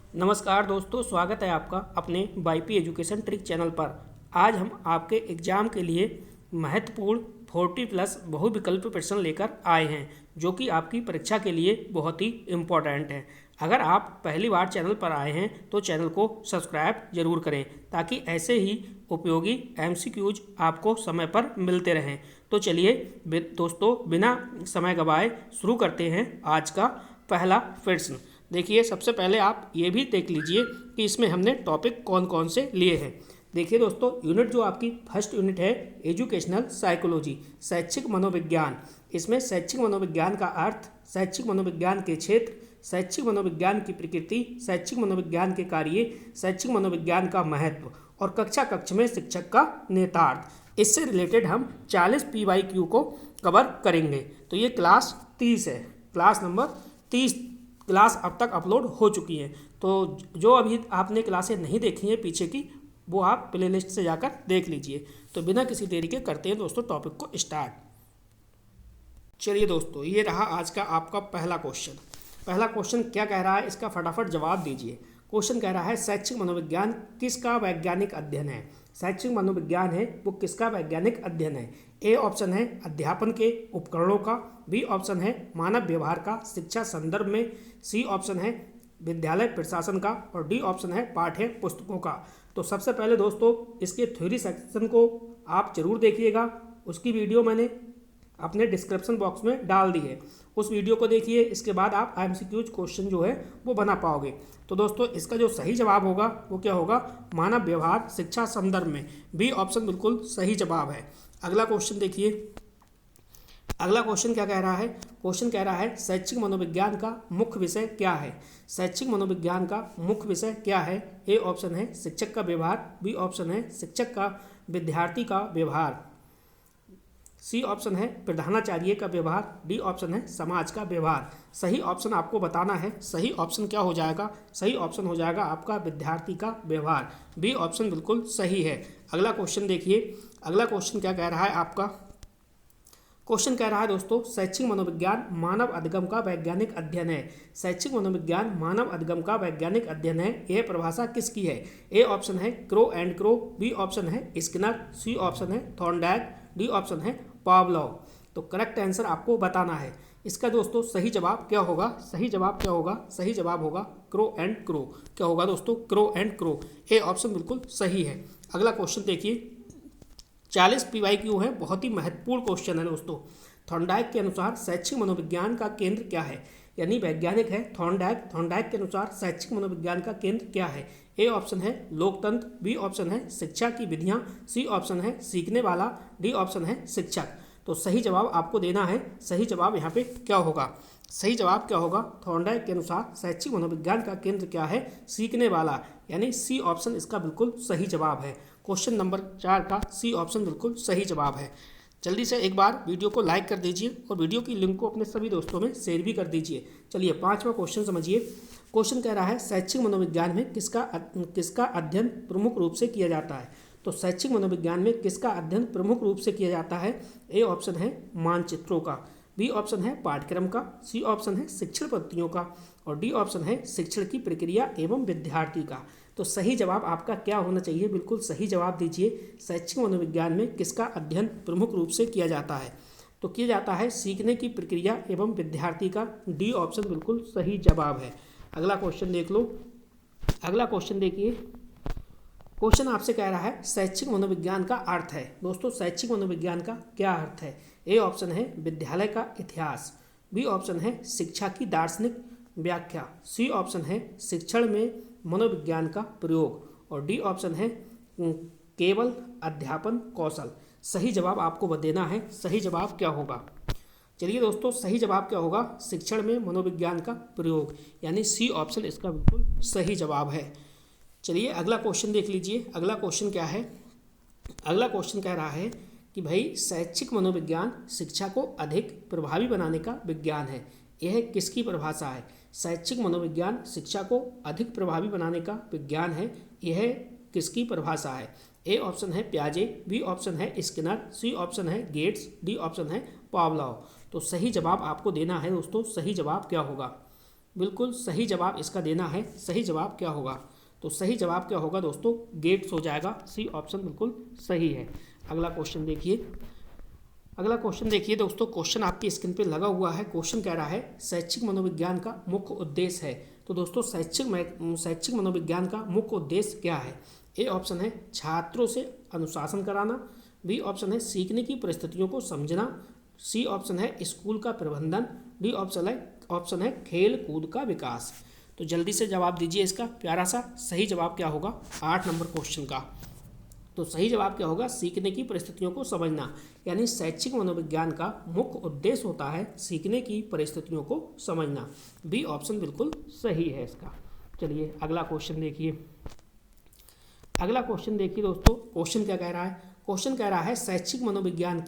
नमस्कार दोस्तों, स्वागत है आपका अपने वाईपी एजुकेशन ट्रिक चैनल पर। आज हम आपके एग्ज़ाम के लिए महत्वपूर्ण 40+ बहुविकल्प प्रश्न लेकर आए हैं, जो कि आपकी परीक्षा के लिए बहुत ही इम्पोर्टेंट है। अगर आप पहली बार चैनल पर आए हैं तो चैनल को सब्सक्राइब जरूर करें, ताकि ऐसे ही उपयोगी एमसीक्यूज आपको समय पर मिलते रहें। तो चलिए दोस्तों, बिना समय गवाए शुरू करते हैं आज का पहला प्रश्न। देखिए, सबसे पहले आप ये भी देख लीजिए कि इसमें हमने टॉपिक कौन कौन से लिए हैं। देखिए दोस्तों, यूनिट जो आपकी फर्स्ट यूनिट है एजुकेशनल साइकोलॉजी, शैक्षिक मनोविज्ञान। इसमें शैक्षिक मनोविज्ञान का अर्थ, शैक्षिक मनोविज्ञान के क्षेत्र, शैक्षिक मनोविज्ञान की प्रकृति, शैक्षिक मनोविज्ञान के कार्य, शैक्षिक मनोविज्ञान का महत्व और कक्षा कक्ष में शिक्षक का नेतार्थ। इससे रिलेटेड हम 40 PYQ को कवर करेंगे। तो ये क्लास 30 है, क्लास नंबर 30 क्लास अब तक अपलोड हो चुकी है। तो जो अभी आपने क्लासें नहीं देखी हैं पीछे की, वो आप प्लेलिस्ट से जाकर देख लीजिए। तो बिना किसी देरी के करते हैं दोस्तों टॉपिक को स्टार्ट। चलिए दोस्तों, ये रहा आज का आपका पहला क्वेश्चन। पहला क्वेश्चन क्या कह रहा है, इसका फटाफट जवाब दीजिए। क्वेश्चन कह रहा है शैक्षिक मनोविज्ञान किसका वैज्ञानिक अध्ययन है। शैक्षिक मनोविज्ञान है वो किसका वैज्ञानिक अध्ययन है। ए ऑप्शन है अध्यापन के उपकरणों का, बी ऑप्शन है मानव व्यवहार का शिक्षा संदर्भ में, सी ऑप्शन है विद्यालय प्रशासन का और डी ऑप्शन है पाठ्य पुस्तकों का। तो सबसे पहले दोस्तों, इसके थ्योरी सेक्शन को आप जरूर देखिएगा। उसकी वीडियो मैंने अपने डिस्क्रिप्शन बॉक्स में डाल दी है, उस वीडियो को देखिए। इसके बाद आप एमसीक्यूज क्वेश्चन जो है वो बना पाओगे। तो दोस्तों, इसका जो सही जवाब होगा वो क्या होगा, मानव व्यवहार शिक्षा संदर्भ में, बी ऑप्शन बिल्कुल सही जवाब है। अगला क्वेश्चन देखिए, अगला क्वेश्चन क्या कह रहा है। क्वेश्चन कह रहा है शैक्षिक मनोविज्ञान का मुख्य विषय क्या है। शैक्षिक मनोविज्ञान का मुख्य विषय क्या है। ए ऑप्शन है शिक्षक का व्यवहार, बी ऑप्शन है शिक्षक का विद्यार्थी का व्यवहार, सी ऑप्शन है प्रधानाचार्य का व्यवहार, डी ऑप्शन है समाज का व्यवहार। सही ऑप्शन आपको बताना है। सही ऑप्शन क्या हो जाएगा, सही ऑप्शन हो जाएगा आपका विद्यार्थी का व्यवहार, बी ऑप्शन बिल्कुल सही है। अगला क्वेश्चन देखिए, अगला क्वेश्चन क्या कह रहा है आपका। क्वेश्चन कह रहा है दोस्तों शैक्षिक मनोविज्ञान मानव अधिगम का वैज्ञानिक अध्ययन है। शैक्षिक मनोविज्ञान मानव अधिगम का वैज्ञानिक अध्ययन है। यह परिभाषा किसकी है। ए ऑप्शन है Crow and Crow, B option है स्किनर, सी ऑप्शन है थॉर्नडाइक, डी ऑप्शन है पावलोव। तो करेक्ट आंसर आपको बताना है। इसका दोस्तों सही जवाब क्या होगा, सही जवाब क्या होगा, सही जवाब होगा क्रो एंड क्रो। क्या होगा दोस्तों, crow and crow. A option बिल्कुल सही है। अगला क्वेश्चन देखिए, 40 PYQ है, बहुत ही महत्वपूर्ण क्वेश्चन है दोस्तों। थॉर्नडाइक के अनुसार शैक्षिक मनोविज्ञान का केंद्र क्या है। यानी वैज्ञानिक है थॉर्नडाइक, थॉर्नडाइक के अनुसार शैक्षिक मनोविज्ञान का केंद्र क्या है। ए ऑप्शन है लोकतंत्र, बी ऑप्शन है शिक्षा की विधियां, सी ऑप्शन है सीखने वाला, डी ऑप्शन है शिक्षक। तो सही जवाब आपको देना है। सही जवाब यहाँ पे क्या होगा, सही जवाब क्या होगा। थॉर्नडाइक के अनुसार शैक्षिक मनोविज्ञान का केंद्र क्या है, सीखने वाला, यानी सी ऑप्शन इसका बिल्कुल सही जवाब है। क्वेश्चन नंबर 4 का सी ऑप्शन बिल्कुल सही जवाब है। जल्दी से एक बार वीडियो को लाइक कर दीजिए और वीडियो की लिंक को अपने सभी दोस्तों में शेयर भी कर दीजिए। चलिए 5वां क्वेश्चन समझिए। क्वेश्चन कह रहा है शैक्षिक मनोविज्ञान में किसका अध्ययन प्रमुख रूप से किया जाता है। तो शैक्षिक मनोविज्ञान में किसका अध्ययन प्रमुख रूप से किया जाता है। ए ऑप्शन है मानचित्रों का, बी ऑप्शन है पाठ्यक्रम का, सी ऑप्शन है शिक्षण पद्धतियों का और डी ऑप्शन है शिक्षण की प्रक्रिया एवं विद्यार्थी का। तो सही जवाब आपका क्या होना चाहिए, बिल्कुल सही जवाब दीजिए। शैक्षिक मनोविज्ञान में किसका अध्ययन प्रमुख रूप से किया जाता है। तो किया जाता है सीखने की प्रक्रिया एवं विद्यार्थी का, डी ऑप्शन बिल्कुल सही जवाब है। अगला क्वेश्चन देख लो, अगला क्वेश्चन देखिए। क्वेश्चन आपसे कह रहा है शैक्षिक मनोविज्ञान का अर्थ है। दोस्तों, शैक्षिक मनोविज्ञान का क्या अर्थ है। ए ऑप्शन है विद्यालय का इतिहास, बी ऑप्शन है शिक्षा की दार्शनिक व्याख्या, सी ऑप्शन है शिक्षण में मनोविज्ञान का प्रयोग और डी ऑप्शन है केवल अध्यापन कौशल। सही जवाब आपको देना है। सही जवाब क्या होगा। चलिए दोस्तों, सही जवाब क्या होगा, शिक्षण में मनोविज्ञान का प्रयोग, यानी सी ऑप्शन इसका बिल्कुल सही जवाब है। चलिए अगला क्वेश्चन देख लीजिए। अगला क्वेश्चन क्या है। अगला क्वेश्चन कह रहा है कि भाई शैक्षिक मनोविज्ञान शिक्षा को अधिक प्रभावी बनाने का विज्ञान है। यह किसकी परिभाषा है। शैक्षिक मनोविज्ञान शिक्षा को अधिक प्रभावी बनाने का विज्ञान है, यह किसकी परिभाषा है। ए ऑप्शन है प्याजे, बी ऑप्शन है स्किनर, सी ऑप्शन है गेट्स, डी ऑप्शन है पावलोव। तो सही जवाब आपको देना है दोस्तों। सही जवाब क्या होगा। बिल्कुल सही जवाब इसका देना है। सही जवाब क्या होगा? तो सही जवाब क्या होगा दोस्तों? गेट्स हो जाएगा। सी ऑप्शन बिल्कुल सही है। अगला क्वेश्चन देखिए। अगला क्वेश्चन देखिए दोस्तों, क्वेश्चन आपकी स्क्रीन पे लगा हुआ है। क्वेश्चन कह रहा है शैक्षिक मनोविज्ञान का मुख्य उद्देश्य है। तो दोस्तों शैक्षिक मनोविज्ञान का मुख्य उद्देश्य क्या है? ए ऑप्शन है छात्रों से अनुशासन कराना, बी ऑप्शन है सीखने की परिस्थितियों को समझना, सी ऑप्शन है स्कूल का प्रबंधन, डी ऑप्शन है खेल कूद का विकास। तो जल्दी से जवाब दीजिए इसका प्यारा सा। सही जवाब क्या होगा 8 नंबर क्वेश्चन का? तो सही जवाब क्या होगा? सीखने की परिस्थितियों को समझना। यानी शैक्षिक मनोविज्ञान का मुख्य उद्देश्य होता है सीखने की परिस्थितियों को समझना। बी ऑप्शन बिल्कुल सही है इसका। चलिए अगला क्वेश्चन देखिए। अगला क्वेश्चन देखिए दोस्तों, क्वेश्चन क्या कह रहा है? क्वेश्चन कह रहा है शैक्षिक मनोविज्ञान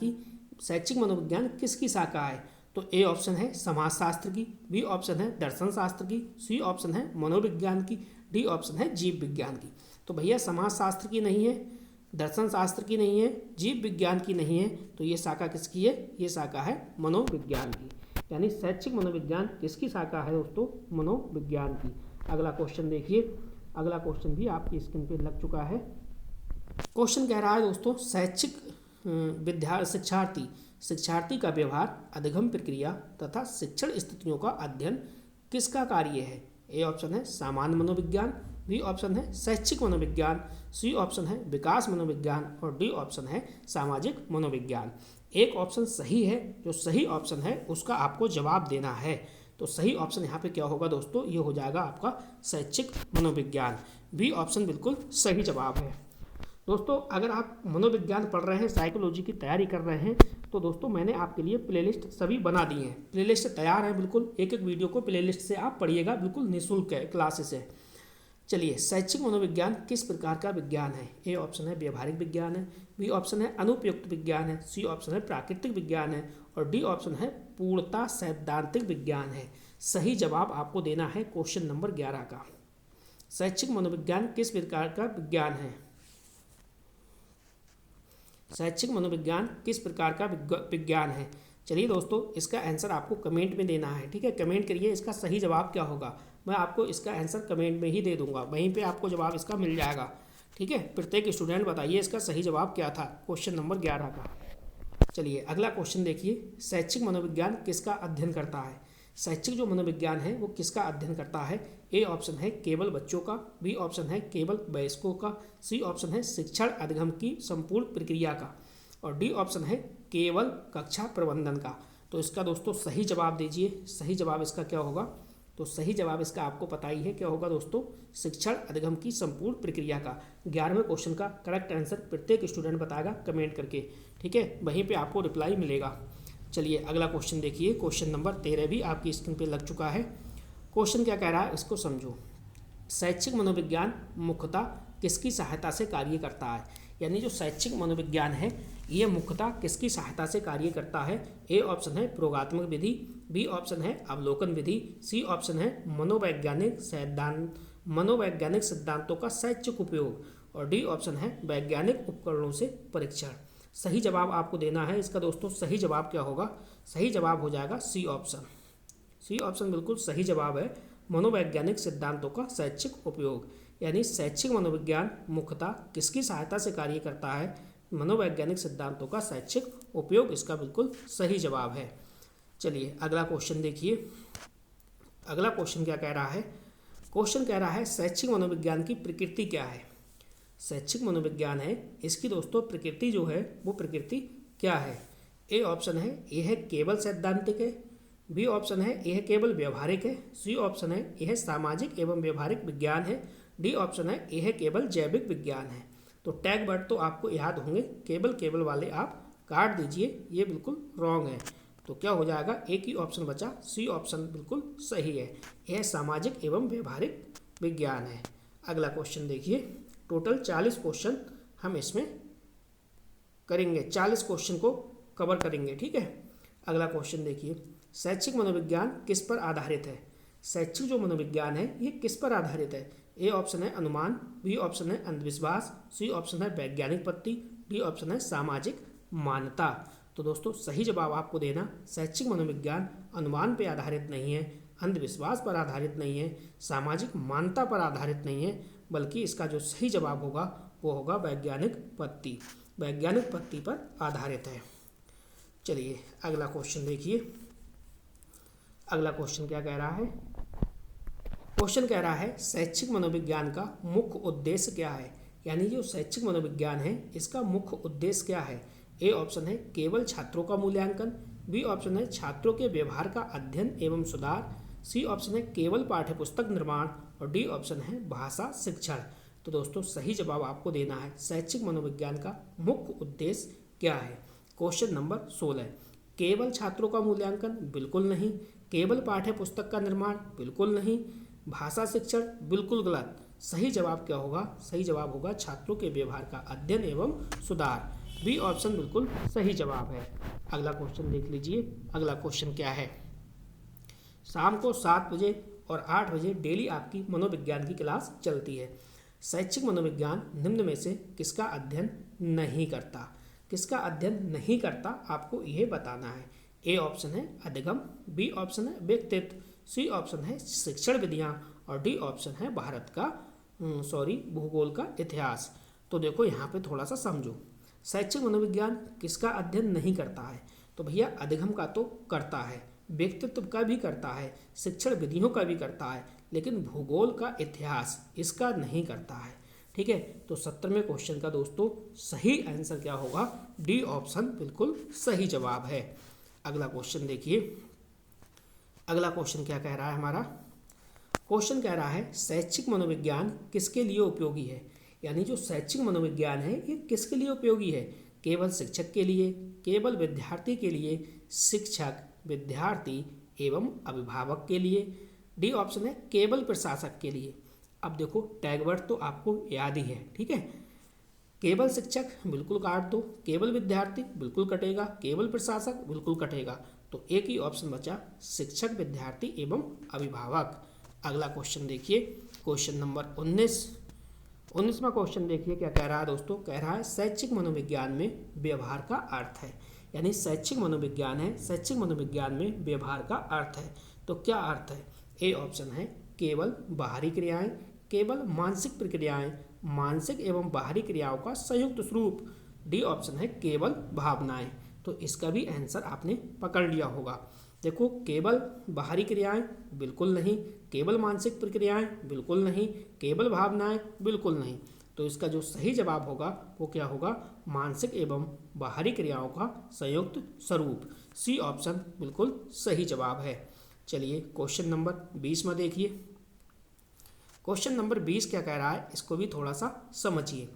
किसकी शाखा है? तो ए ऑप्शन है समाजशास्त्र की, बी ऑप्शन है दर्शन शास्त्र की, सी ऑप्शन है मनोविज्ञान की, डी ऑप्शन है जीव विज्ञान की। तो भैया समाजशास्त्र की नहीं है, दर्शन शास्त्र की नहीं है, जीव विज्ञान की नहीं है, तो ये शाखा किसकी है? ये शाखा है मनोविज्ञान की। यानी शैक्षिक मनोविज्ञान किसकी शाखा है दोस्तों? मनोविज्ञान की। अगला क्वेश्चन देखिए। अगला क्वेश्चन भी आपकी स्क्रीन पे लग चुका है। क्वेश्चन कह रहा है दोस्तों शिक्षार्थी का व्यवहार, अधिगम प्रक्रिया तथा शिक्षण स्थितियों का अध्ययन किसका कार्य है? ए ऑप्शन है सामान्य मनोविज्ञान, बी ऑप्शन है शैक्षिक मनोविज्ञान, सी ऑप्शन है विकास मनोविज्ञान और डी ऑप्शन है सामाजिक मनोविज्ञान। एक ऑप्शन सही है, जो सही ऑप्शन है उसका आपको जवाब देना है। तो सही ऑप्शन यहाँ पे क्या होगा दोस्तों? ये हो जाएगा आपका शैक्षिक मनोविज्ञान। बी ऑप्शन बिल्कुल सही जवाब है। दोस्तों अगर आप मनोविज्ञान पढ़ रहे हैं, साइकोलॉजी की तैयारी कर रहे हैं, तो दोस्तों मैंने आपके लिए प्लेलिस्ट सभी बना दी हैं। प्लेलिस्ट तैयार है बिल्कुल। एक एक वीडियो को प्लेलिस्ट से आप पढ़िएगा, बिल्कुल निःशुल्क है, क्लासेस है। चलिए शैक्षिक मनोविज्ञान किस प्रकार का विज्ञान है? ए ऑप्शन है व्यवहारिक विज्ञान है, बी ऑप्शन है अनुपयुक्त विज्ञान है, सी ऑप्शन है प्राकृतिक विज्ञान है और डी ऑप्शन है पूर्णतः सैद्धांतिक विज्ञान है। सही जवाब आपको देना है क्वेश्चन नंबर 11 का। शैक्षिक मनोविज्ञान किस प्रकार का विज्ञान है? शैक्षिक मनोविज्ञान किस प्रकार का विज्ञान है? चलिए दोस्तों इसका आंसर आपको कमेंट में देना है। ठीक है, कमेंट करिए इसका सही जवाब क्या होगा। मैं आपको इसका आंसर कमेंट में ही दे दूंगा, वहीं पे आपको जवाब इसका मिल जाएगा। ठीक है, प्रत्येक स्टूडेंट बताइए इसका सही जवाब क्या था क्वेश्चन नंबर 11 का। चलिए अगला क्वेश्चन देखिए। शैक्षिक मनोविज्ञान किसका अध्ययन करता है? शैक्षिक जो मनोविज्ञान है वो किसका अध्ययन करता है? ए ऑप्शन है केवल बच्चों का, बी ऑप्शन है केवल वयस्कों का, सी ऑप्शन है शिक्षण अधिगम की संपूर्ण प्रक्रिया का और डी ऑप्शन है केवल कक्षा प्रबंधन का। तो इसका दोस्तों सही जवाब दीजिए। सही जवाब इसका क्या होगा? तो सही जवाब इसका आपको पता ही है क्या होगा दोस्तों? शिक्षण अधिगम की संपूर्ण प्रक्रिया का। 11वें क्वेश्चन का करेक्ट आंसर प्रत्येक स्टूडेंट बताएगा कमेंट करके। ठीक है, वहीं पे आपको रिप्लाई मिलेगा। चलिए अगला क्वेश्चन देखिए। क्वेश्चन नंबर 13 भी आपकी स्क्रीन पे लग चुका है। क्वेश्चन क्या कह रहा है इसको समझो। शैक्षिक मनोविज्ञान मुख्यतः किसकी सहायता से कार्य करता है? यानी जो शैक्षिक मनोविज्ञान है ये मुख्यतः किसकी सहायता से कार्य करता है? ए ऑप्शन है प्रयोगात्मक विधि, बी ऑप्शन है अवलोकन विधि, सी ऑप्शन है मनोवैज्ञानिक सिद्धांतों का शैक्षिक उपयोग और डी ऑप्शन है वैज्ञानिक उपकरणों से परीक्षण। सही जवाब आपको देना है इसका दोस्तों। सही जवाब क्या होगा? सही जवाब हो जाएगा सी ऑप्शन। सी ऑप्शन बिल्कुल सही जवाब है, मनोवैज्ञानिक सिद्धांतों का शैक्षिक उपयोग। यानी शैक्षिक मनोविज्ञान मुख्यतः किसकी सहायता से कार्य करता है? मनोवैज्ञानिक सिद्धांतों का शैक्षिक उपयोग इसका बिल्कुल सही जवाब है। चलिए अगला क्वेश्चन देखिए। अगला क्वेश्चन क्या कह रहा है? क्वेश्चन कह रहा है शैक्षिक मनोविज्ञान की प्रकृति क्या है? शैक्षिक मनोविज्ञान है, इसकी दोस्तों प्रकृति जो है वो प्रकृति क्या है? ए ऑप्शन है ये है केवल सैद्धांतिक है, बी ऑप्शन है यह केवल व्यवहारिक है, सी ऑप्शन है यह सामाजिक एवं व्यवहारिक विज्ञान है, डी ऑप्शन है यह केवल जैविक विज्ञान है। तो टैग वर्ड तो आपको याद होंगे, केवल वाले आप काट दीजिए, ये बिल्कुल रॉन्ग है। तो क्या हो जाएगा? एक ही ऑप्शन बचा, सी ऑप्शन बिल्कुल सही है, यह सामाजिक एवं व्यवहारिक विज्ञान है। अगला क्वेश्चन देखिए। टोटल 40 क्वेश्चन हम इसमें करेंगे, 40 क्वेश्चन को कवर करेंगे। ठीक है, अगला क्वेश्चन देखिए। शैक्षिक मनोविज्ञान किस पर आधारित है? शैक्षिक जो मनोविज्ञान है ये किस पर आधारित है? ए ऑप्शन है अनुमान, बी ऑप्शन है अंधविश्वास, सी ऑप्शन है वैज्ञानिक पद्धति, डी ऑप्शन है सामाजिक मान्यता। तो दोस्तों सही जवाब आपको देना शैक्षिक मनोविज्ञान अनुमान पर आधारित नहीं है, अंधविश्वास पर आधारित नहीं है, सामाजिक मान्यता पर आधारित नहीं है, बल्कि इसका जो सही जवाब होगा वो होगा वैज्ञानिक पत्ती, वैज्ञानिक पत्ती पर आधारित है। चलिए अगला क्वेश्चन देखिए। अगला क्वेश्चन क्या कह रहा है? क्वेश्चन कह रहा है शैक्षिक मनोविज्ञान का मुख्य उद्देश्य क्या है। यानी जो शैक्षिक मनोविज्ञान है इसका मुख्य उद्देश्य क्या है। ए ऑप्शन है केवल छात्रों का मूल्यांकन, बी ऑप्शन है छात्रों के व्यवहार का अध्ययन एवं सुधार, सी ऑप्शन है केवल पाठ्यपुस्तक निर्माण और डी ऑप्शन है भाषा शिक्षण। तो दोस्तों सही जवाब आपको देना है शैक्षिक मनोविज्ञान का मुख्य उद्देश्य क्या है। क्वेश्चन नंबर 16, केवल छात्रों का मूल्यांकन, बिल्कुल नहीं। केवल पाठ्यपुस्तक का निर्माण, बिल्कुल नहीं। भाषा शिक्षण, बिल्कुल गलत। सही जवाब क्या होगा? सही जवाब होगा छात्रों के व्यवहार का अध्ययन एवं सुधार, बी ऑप्शन बिल्कुल सही जवाब है। अगला क्वेश्चन देख लीजिए। अगला क्वेश्चन क्या है? शाम को 7 बजे और 8 बजे डेली आपकी मनोविज्ञान की क्लास चलती है। शैक्षिक मनोविज्ञान निम्न में से किसका अध्ययन नहीं करता? किसका अध्ययन नहीं करता आपको यह बताना है। ए ऑप्शन है अधिगम, बी ऑप्शन है व्यक्तित्व, सी ऑप्शन है शिक्षण विधियाँ और डी ऑप्शन है भारत का भूगोल का इतिहास। तो देखो यहाँ पे थोड़ा सा समझो, शैक्षिक मनोविज्ञान किसका अध्ययन नहीं करता है? तो भैया अधिगम का तो करता है, व्यक्तित्व का भी करता है, शिक्षण विधियों का भी करता है, लेकिन भूगोल का इतिहास इसका नहीं करता है। ठीक है, तो 17वें क्वेश्चन का दोस्तों सही आंसर क्या होगा? डी ऑप्शन बिल्कुल सही जवाब है। अगला क्वेश्चन देखिए। अगला क्वेश्चन क्या कह रहा है हमारा? क्वेश्चन कह रहा है शैक्षिक मनोविज्ञान किसके लिए उपयोगी है। यानी जो शैक्षिक मनोविज्ञान है ये किसके लिए उपयोगी है? केवल शिक्षक के लिए, केवल विद्यार्थी के लिए, शिक्षक, विद्यार्थी एवं अभिभावक के लिए, डी ऑप्शन है केवल प्रशासक के लिए। अब देखो टैगवर्ड तो आपको याद ही है, ठीक है। केवल शिक्षक बिल्कुल काट दो, केवल विद्यार्थी बिल्कुल कटेगा, केवल प्रशासक बिल्कुल कटेगा, तो एक ही ऑप्शन बचा शिक्षक, विद्यार्थी एवं अभिभावक। अगला क्वेश्चन देखिए, क्वेश्चन नंबर 19वां क्वेश्चन देखिए क्या कह रहा है दोस्तों। कह रहा है शैक्षिक मनोविज्ञान में व्यवहार का अर्थ है। यानी शैक्षिक मनोविज्ञान है, शैक्षिक मनोविज्ञान में व्यवहार का अर्थ है। तो क्या अर्थ है? ए ऑप्शन है केवल बाहरी क्रियाएं, केवल मानसिक प्रक्रियाएं, मानसिक एवं बाहरी क्रियाओं का संयुक्त स्वरूप, डी ऑप्शन है केवल भावनाएं। तो इसका भी आंसर आपने पकड़ लिया होगा। देखो केवल बाहरी क्रियाएं बिल्कुल नहीं, केवल मानसिक प्रक्रियाएं बिल्कुल नहीं, केवल भावनाएं बिल्कुल नहीं। तो इसका जो सही जवाब होगा वो क्या होगा? मानसिक एवं बाहरी क्रियाओं का संयुक्त स्वरूप, सी ऑप्शन बिल्कुल सही जवाब है। चलिए क्वेश्चन नंबर 20 में देखिए। क्वेश्चन नंबर 20 क्या कह रहा है इसको भी थोड़ा सा समझिए।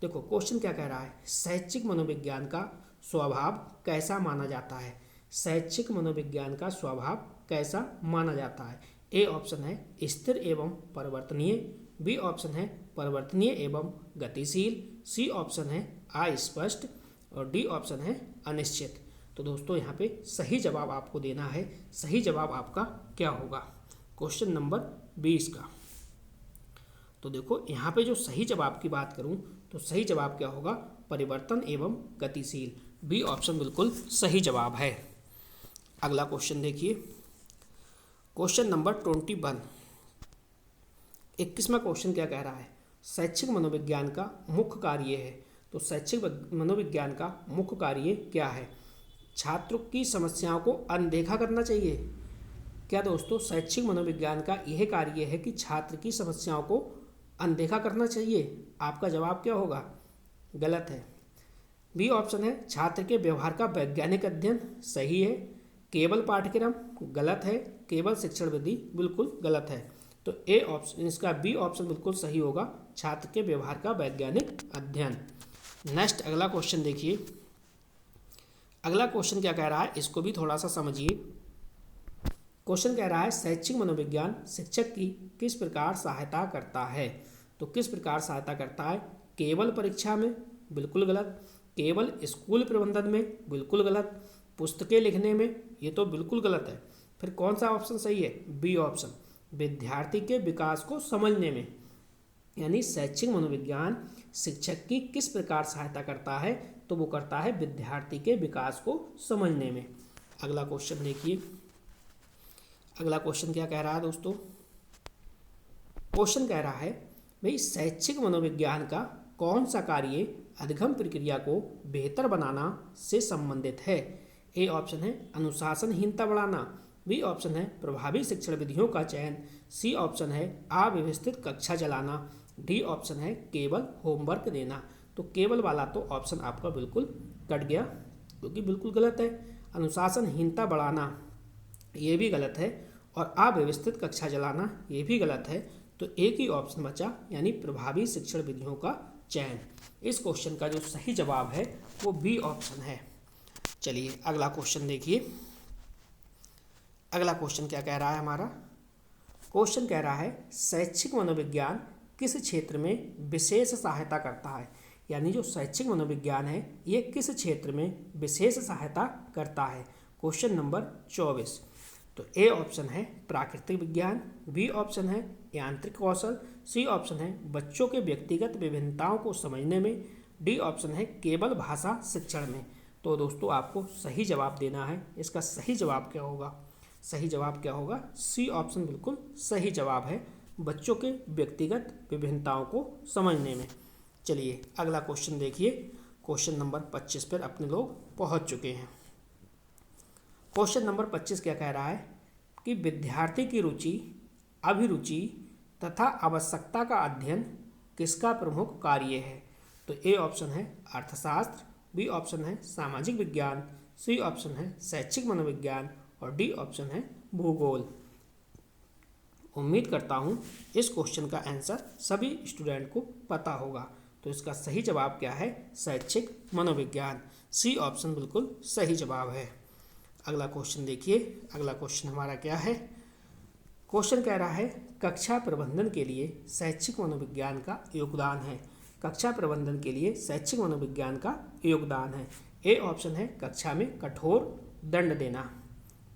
देखो क्वेश्चन क्या कह रहा है, शैक्षिक मनोविज्ञान का स्वभाव कैसा माना जाता है। शैक्षिक मनोविज्ञान का स्वभाव कैसा माना जाता है? ए ऑप्शन है स्थिर एवं परिवर्तनीय, बी ऑप्शन है परिवर्तनीय एवं गतिशील, सी ऑप्शन है अस्पष्ट और डी ऑप्शन है अनिश्चित। तो दोस्तों यहाँ पे सही जवाब आपको देना है। सही जवाब आपका क्या होगा क्वेश्चन नंबर 20 का? तो देखो यहाँ पे जो सही जवाब की बात करूँ तो सही जवाब क्या होगा? परिवर्तन एवं गतिशील, बी ऑप्शन बिल्कुल सही जवाब है। अगला क्वेश्चन देखिए, क्वेश्चन नंबर 21। 21वां क्वेश्चन क्या कह रहा है, शैक्षिक मनोविज्ञान का मुख्य कार्य है। तो शैक्षिक मनोविज्ञान का मुख्य कार्य क्या है? छात्रों की समस्याओं को अनदेखा करना चाहिए। क्या दोस्तों शैक्षिक मनोविज्ञान का यह कार्य है कि छात्र की समस्याओं को अनदेखा करना चाहिए? आपका जवाब क्या होगा? गलत है। बी ऑप्शन है छात्र के व्यवहार का वैज्ञानिक अध्ययन, सही है। केवल पाठ्यक्रम, गलत है। केवल शिक्षण विधि, बिल्कुल गलत है। तो ए ऑप्शन, इसका बी ऑप्शन बिल्कुल सही होगा, छात्र के व्यवहार का वैज्ञानिक अध्ययन। नेक्स्ट अगला क्वेश्चन देखिए। अगला क्वेश्चन क्या कह रहा है इसको भी थोड़ा सा समझिए। क्वेश्चन कह रहा है शैक्षिक मनोविज्ञान शिक्षक की किस प्रकार सहायता करता है। तो किस प्रकार सहायता करता है? केवल परीक्षा में, बिल्कुल गलत। केवल स्कूल प्रबंधन में, बिल्कुल गलत। पुस्तकें लिखने में, ये तो बिल्कुल गलत है। फिर कौन सा ऑप्शन सही है? बी ऑप्शन, विद्यार्थी के विकास को समझने में। यानी शैक्षिक मनोविज्ञान शिक्षक की किस प्रकार सहायता करता है? तो वो करता है विद्यार्थी के विकास को समझने में। अगला क्वेश्चन देखिए। अगला क्वेश्चन क्या कह रहा है दोस्तों? क्वेश्चन कह रहा है भाई शैक्षिक मनोविज्ञान का कौन सा कार्य अधिगम प्रक्रिया को बेहतर बनाना से संबंधित है? ए ऑप्शन है अनुशासनहीनता बढ़ाना, बी ऑप्शन है प्रभावी शिक्षण विधियों का चयन, सी ऑप्शन है अव्यवस्थित कक्षा चलाना, डी ऑप्शन है केवल होमवर्क देना। तो केवल वाला तो ऑप्शन आपका बिल्कुल कट गया, क्योंकि बिल्कुल गलत है। अनुशासनहीनता बढ़ाना ये भी गलत है, और अव्यवस्थित कक्षा चलाना ये भी गलत है। तो एक ही ऑप्शन बचा, यानी प्रभावी शिक्षण विधियों का चयन। इस क्वेश्चन का जो सही जवाब है वो बी ऑप्शन है। चलिए अगला क्वेश्चन देखिए। अगला क्वेश्चन क्या कह रहा है हमारा? क्वेश्चन कह रहा है शैक्षिक मनोविज्ञान किस क्षेत्र में विशेष सहायता करता है? यानी जो शैक्षिक मनोविज्ञान है ये किस क्षेत्र में विशेष सहायता करता है? Question number 24। तो ए ऑप्शन है प्राकृतिक विज्ञान, बी ऑप्शन है यांत्रिक कौशल, सी ऑप्शन है बच्चों के व्यक्तिगत विभिन्नताओं को समझने में, डी ऑप्शन है केवल भाषा शिक्षण में। तो दोस्तों आपको सही जवाब देना है। इसका सही जवाब क्या होगा? सही जवाब क्या होगा? सी ऑप्शन बिल्कुल सही जवाब है, बच्चों के व्यक्तिगत विभिन्नताओं को समझने में। चलिए अगला क्वेश्चन देखिए। क्वेश्चन नंबर 25 पर अपने लोग पहुंच चुके हैं। क्वेश्चन नंबर 25 क्या कह रहा है कि विद्यार्थी की रुचि, अभिरुचि तथा आवश्यकता का अध्ययन किसका प्रमुख कार्य है? तो ए ऑप्शन है अर्थशास्त्र, बी ऑप्शन है सामाजिक विज्ञान, सी ऑप्शन है शैक्षिक मनोविज्ञान और डी ऑप्शन है भूगोल। उम्मीद करता हूँ इस क्वेश्चन का आंसर सभी स्टूडेंट को पता होगा। तो इसका सही जवाब क्या है? शैक्षिक मनोविज्ञान, सी ऑप्शन बिल्कुल सही जवाब है। अगला क्वेश्चन देखिए। अगला क्वेश्चन हमारा क्या है? क्वेश्चन कह रहा है कक्षा प्रबंधन के लिए शैक्षिक मनोविज्ञान का योगदान है। कक्षा प्रबंधन के लिए शैक्षिक मनोविज्ञान का योगदान है। ए ऑप्शन है कक्षा में कठोर दंड देना,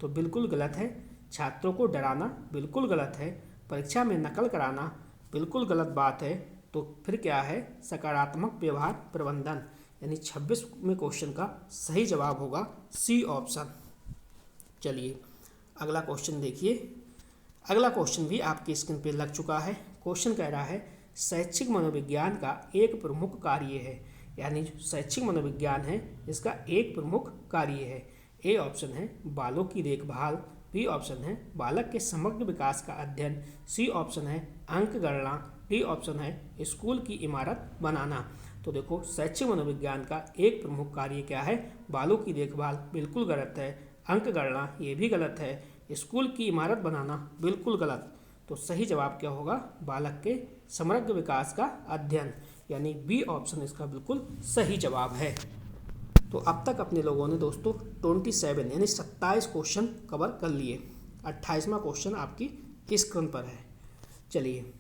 तो बिल्कुल गलत है। छात्रों को डराना बिल्कुल गलत है। परीक्षा में नकल कराना बिल्कुल गलत बात है। तो फिर क्या है? सकारात्मक व्यवहार प्रबंधन, यानी 26वें क्वेश्चन का सही जवाब होगा सी ऑप्शन। चलिए अगला क्वेश्चन देखिए। अगला क्वेश्चन भी आपकी स्क्रीन पे लग चुका है। क्वेश्चन कह रहा है शैक्षिक मनोविज्ञान का एक प्रमुख कार्य है। यानी जो शैक्षिक मनोविज्ञान है इसका एक प्रमुख कार्य है। ए ऑप्शन है बालों की देखभाल, बी ऑप्शन है बालक के समग्र विकास का अध्ययन, सी ऑप्शन है अंक गणना, डी ऑप्शन है स्कूल की इमारत बनाना। तो देखो शैक्षिक मनोविज्ञान का एक प्रमुख कार्य क्या है? बालों की देखभाल बिल्कुल गलत है। अंक गणना ये भी गलत है। स्कूल की इमारत बनाना बिल्कुल गलत। तो सही जवाब क्या होगा? बालक के समग्र विकास का अध्ययन, यानी बी ऑप्शन इसका बिल्कुल सही जवाब है। तो अब तक अपने लोगों ने दोस्तों 27 यानी 27 क्वेश्चन कवर कर लिए। 28वां क्वेश्चन आपकी स्क्रीन पर है। चलिए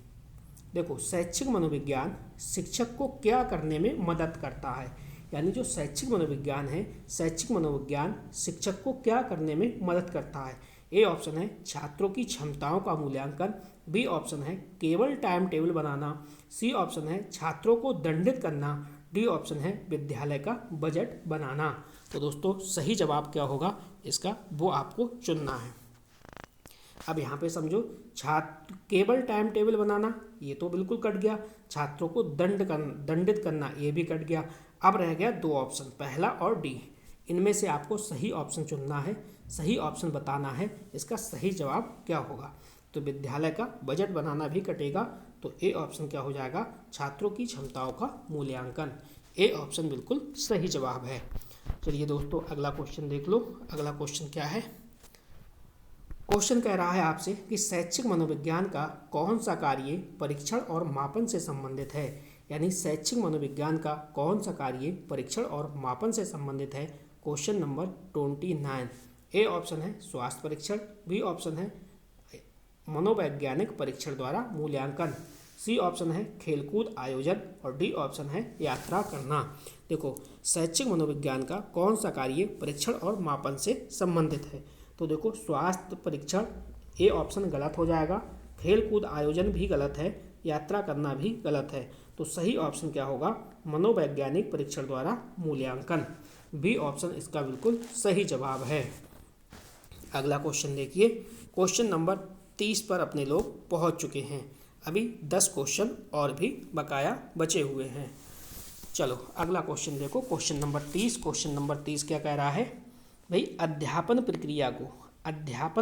देखो शैक्षिक मनोविज्ञान शिक्षक को क्या करने में मदद करता है? यानी जो शैक्षिक मनोविज्ञान है, शैक्षिक मनोविज्ञान शिक्षक को क्या करने में मदद करता है? ए ऑप्शन है छात्रों की क्षमताओं का मूल्यांकन, बी ऑप्शन है केवल टाइम टेबल बनाना, सी ऑप्शन है छात्रों को दंडित करना, डी ऑप्शन है विद्यालय का बजट बनाना। तो दोस्तों सही जवाब क्या होगा इसका, वो आपको चुनना है। अब यहाँ पे समझो, छात्र केवल टाइम टेबल बनाना ये तो बिल्कुल कट गया, छात्रों को दंडित करना ये भी कट गया। अब रह गया दो ऑप्शन, पहला और डी। इनमें से आपको सही ऑप्शन चुनना है, सही ऑप्शन बताना है इसका सही जवाब क्या होगा। तो विद्यालय का बजट बनाना भी कटेगा, तो ए ऑप्शन क्या हो जाएगा? छात्रों की क्षमताओं का मूल्यांकन। ए ऑप्शन बिल्कुल सही जवाब है। चलिए दोस्तों अगला क्वेश्चन देख लो। अगला क्वेश्चन क्या है? क्वेश्चन कह रहा है आपसे कि शैक्षिक मनोविज्ञान का कौन सा कार्य परीक्षण और मापन से संबंधित है? यानी शैक्षिक मनोविज्ञान का कौन सा कार्य परीक्षण और मापन से संबंधित है? Question number 29। ए ऑप्शन है स्वास्थ्य परीक्षण, बी ऑप्शन है मनोवैज्ञानिक परीक्षण द्वारा मूल्यांकन, सी ऑप्शन है खेलकूद आयोजन और डी ऑप्शन है यात्रा करना। देखो शैक्षिक मनोविज्ञान का कौन सा कार्य परीक्षण और मापन से संबंधित है? तो देखो स्वास्थ्य परीक्षण ए ऑप्शन गलत हो जाएगा, खेलकूद आयोजन भी गलत है, यात्रा करना भी गलत है। तो सही ऑप्शन क्या होगा? मनोवैज्ञानिक परीक्षण द्वारा मूल्यांकन, बी ऑप्शन इसका बिल्कुल सही जवाब है। अगला क्वेश्चन देखिए, क्वेश्चन नंबर 30 पर अपने लोग पहुंच चुके हैं। अभी 10 क्वेश्चन और भी बकाया बचे हुए हैं। चलो अगला क्वेश्चन देखो, क्वेश्चन नंबर 30। क्वेश्चन नंबर 30 क्या कह रहा है भाई, अध्यापन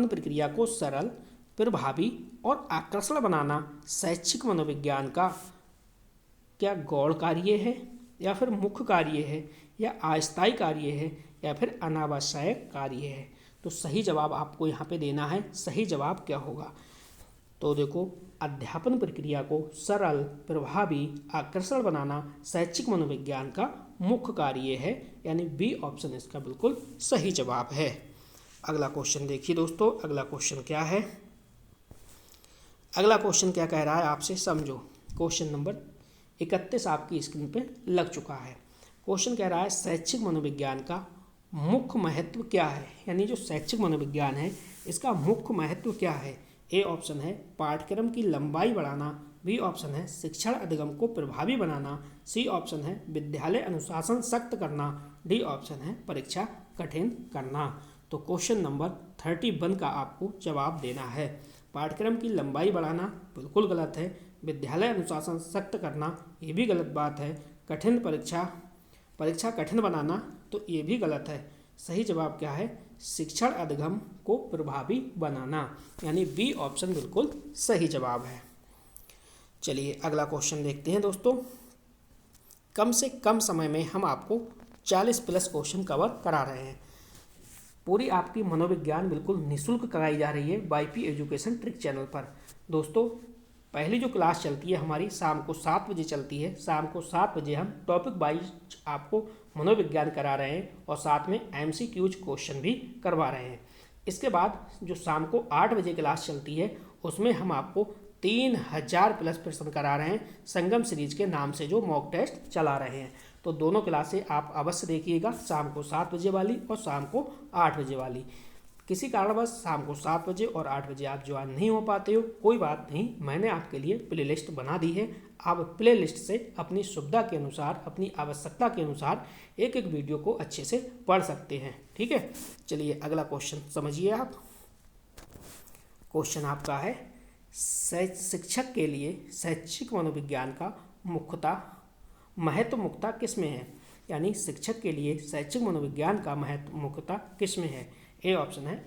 प्रक्रिया को सरल, प्रभावी और आकर्षक बनाना शैक्षिक मनोविज्ञान का क्या गौण कार्य है, या फिर मुख्य कार्य है, या अस्थायी कार्य है, या फिर अनावश्यक कार्य है। तो सही जवाब आपको यहाँ पे देना है। सही जवाब क्या होगा? तो देखो, अध्यापन प्रक्रिया को सरल, प्रभावी, आकर्षण बनाना शैक्षिक मनोविज्ञान का मुख्य कार्य है, यानी बी ऑप्शन इसका बिल्कुल सही जवाब है। अगला क्वेश्चन देखिए दोस्तों, अगला क्वेश्चन क्या है? अगला क्वेश्चन क्या कह रहा है आपसे, समझो। क्वेश्चन नंबर 31 आपकी स्क्रीन पे लग चुका है। क्वेश्चन कह रहा है शैक्षिक मनोविज्ञान का मुख्य महत्व क्या है, यानी जो शैक्षिक मनोविज्ञान है इसका मुख्य महत्व क्या है। ए ऑप्शन है पाठ्यक्रम की लंबाई बढ़ाना, बी ऑप्शन है शिक्षण अधिगम को प्रभावी बनाना, सी ऑप्शन है विद्यालय अनुशासन सख्त करना, डी ऑप्शन है परीक्षा कठिन करना। तो क्वेश्चन नंबर 31 का आपको जवाब देना है। पाठ्यक्रम की लंबाई बढ़ाना बिल्कुल गलत है, विद्यालय अनुशासन सख्त करना ये भी गलत बात है, परीक्षा कठिन बनाना तो ये भी गलत है। सही जवाब क्या है? शिक्षण अधिगम को प्रभावी बनाना, यानी बी ऑप्शन बिल्कुल सही जवाब है। चलिए अगला क्वेश्चन देखते हैं दोस्तों। कम से कम समय में हम आपको 40+ क्वेश्चन कवर करा रहे हैं। पूरी आपकी मनोविज्ञान बिल्कुल निःशुल्क कराई जा रही है वाईपी एजुकेशन ट्रिक चैनल पर। दोस्तों पहली जो क्लास चलती है हमारी शाम को 7 बजे चलती है। शाम को 7 बजे हम टॉपिक वाइज आपको मनोविज्ञान करा रहे हैं और साथ में MCQs क्वेश्चन भी करवा रहे हैं। इसके बाद जो शाम को 8 बजे क्लास चलती है उसमें हम आपको 3000+ प्रश्न करा रहे हैं, संगम सीरीज के नाम से जो मॉक टेस्ट चला रहे हैं। तो दोनों क्लासें आप अवश्य देखिएगा, शाम को 7 बजे वाली और शाम को 8 बजे वाली। किसी कारणवश शाम को 7 बजे और 8 बजे आप ज्वाइन नहीं हो पाते हो, कोई बात नहीं, मैंने आपके लिए प्ले लिस्ट बना दी है। आप प्ले लिस्ट से अपनी सुविधा के अनुसार, अपनी आवश्यकता के अनुसार एक एक वीडियो को अच्छे से पढ़ सकते हैं। ठीक है, चलिए अगला क्वेश्चन समझिए आप। क्वेश्चन आपका है शिक्षक के लिए शैक्षिक मनोविज्ञान का महत्व मुख्यतः किस में है, यानी शिक्षक के लिए शैक्षिक मनोविज्ञान का महत्व मुख्यतः किस में है। ए ऑप्शन है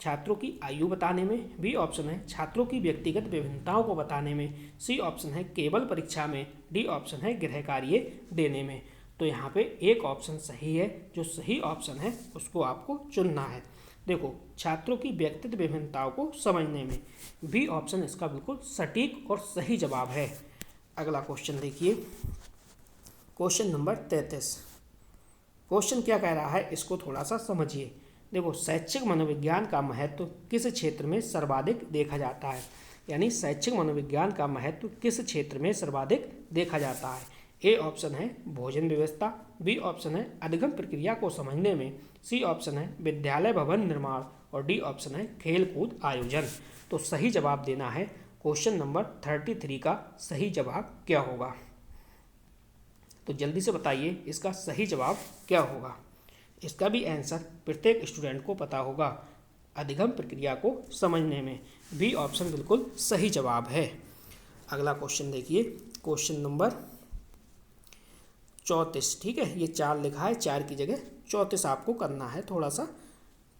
छात्रों की आयु बताने में, बी ऑप्शन है छात्रों की व्यक्तिगत विभिन्नताओं को बताने में, सी ऑप्शन है केवल परीक्षा में, डी ऑप्शन है गृह कार्य देने में। तो यहाँ पे एक ऑप्शन सही है, जो सही ऑप्शन है उसको आपको चुनना है। देखो, छात्रों की व्यक्तिगत विभिन्नताओं को समझने में, बी ऑप्शन इसका बिल्कुल सटीक और सही जवाब है। अगला क्वेश्चन देखिए, क्वेश्चन नंबर 33। क्वेश्चन क्या कह रहा है इसको थोड़ा सा समझिए। देखो, शैक्षिक मनोविज्ञान का महत्व किस क्षेत्र में सर्वाधिक देखा जाता है, यानी शैक्षिक मनोविज्ञान का महत्व किस क्षेत्र में सर्वाधिक देखा जाता है। ए ऑप्शन है भोजन व्यवस्था, बी ऑप्शन है अधिगम प्रक्रिया को समझने में, सी ऑप्शन है विद्यालय भवन निर्माण और डी ऑप्शन है खेल कूद आयोजन। तो सही जवाब देना है। क्वेश्चन नंबर 33 का सही जवाब क्या होगा? तो जल्दी से बताइए इसका सही जवाब क्या होगा। इसका भी आंसर प्रत्येक स्टूडेंट को पता होगा, अधिगम प्रक्रिया को समझने में। बी ऑप्शन बिल्कुल सही जवाब है। अगला क्वेश्चन देखिए, क्वेश्चन नंबर 34। ठीक है, ये 4 लिखा है, 4 की जगह 34 आपको करना है। थोड़ा सा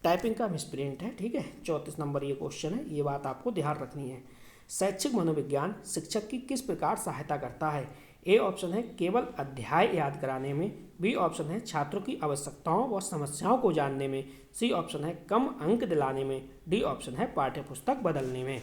टाइपिंग का मिसप्रिंट है। ठीक है, 34 नंबर ये क्वेश्चन है, ये बात आपको ध्यान रखनी है। शैक्षिक मनोविज्ञान शिक्षक की किस प्रकार सहायता करता है। ए ऑप्शन है केवल अध्याय याद कराने में, बी ऑप्शन है छात्रों की आवश्यकताओं व समस्याओं को जानने में, सी ऑप्शन है कम अंक दिलाने में, डी ऑप्शन है पाठ्यपुस्तक बदलने में।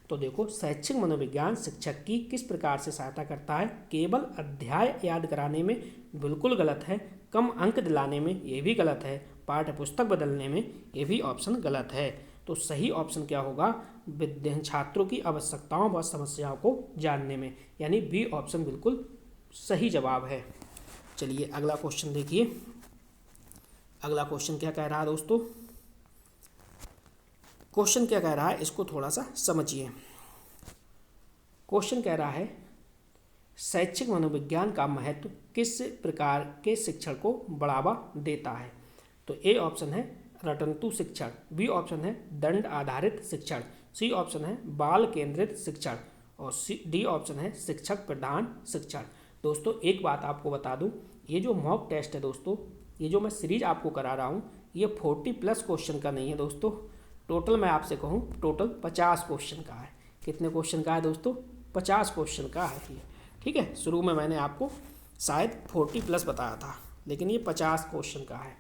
तो देखो, शैक्षिक मनोविज्ञान शिक्षक की किस प्रकार से सहायता करता है। केवल अध्याय याद कराने में बिल्कुल गलत है, कम अंक दिलाने में ये भी गलत है, पाठ्यपुस्तक बदलने में ये भी ऑप्शन गलत है। तो सही ऑप्शन क्या होगा? छात्रों की आवश्यकताओं व समस्याओं को जानने में, यानी बी ऑप्शन बिल्कुल सही जवाब है। चलिए अगला क्वेश्चन देखिए। अगला क्वेश्चन क्या कह रहा है दोस्तों? क्वेश्चन क्या कह रहा है इसको थोड़ा सा समझिए। क्वेश्चन कह रहा है शैक्षिक मनोविज्ञान का महत्व किस प्रकार के शिक्षण को बढ़ावा देता है। तो ए ऑप्शन है रटंतु शिक्षण, बी ऑप्शन है दंड आधारित शिक्षण, सी ऑप्शन है बाल केंद्रित शिक्षण और डी ऑप्शन है शिक्षक प्रधान शिक्षण। दोस्तों एक बात आपको बता दूं, ये जो मॉक टेस्ट है दोस्तों, ये जो मैं सीरीज आपको करा रहा हूँ, ये 40+ क्वेश्चन का नहीं है दोस्तों। टोटल मैं आपसे कहूँ टोटल 50 क्वेश्चन का है। कितने क्वेश्चन का है दोस्तों? 50 क्वेश्चन का है ये। ठीक है, शुरू में मैंने आपको शायद 40+ बताया था, लेकिन ये 50 क्वेश्चन का है।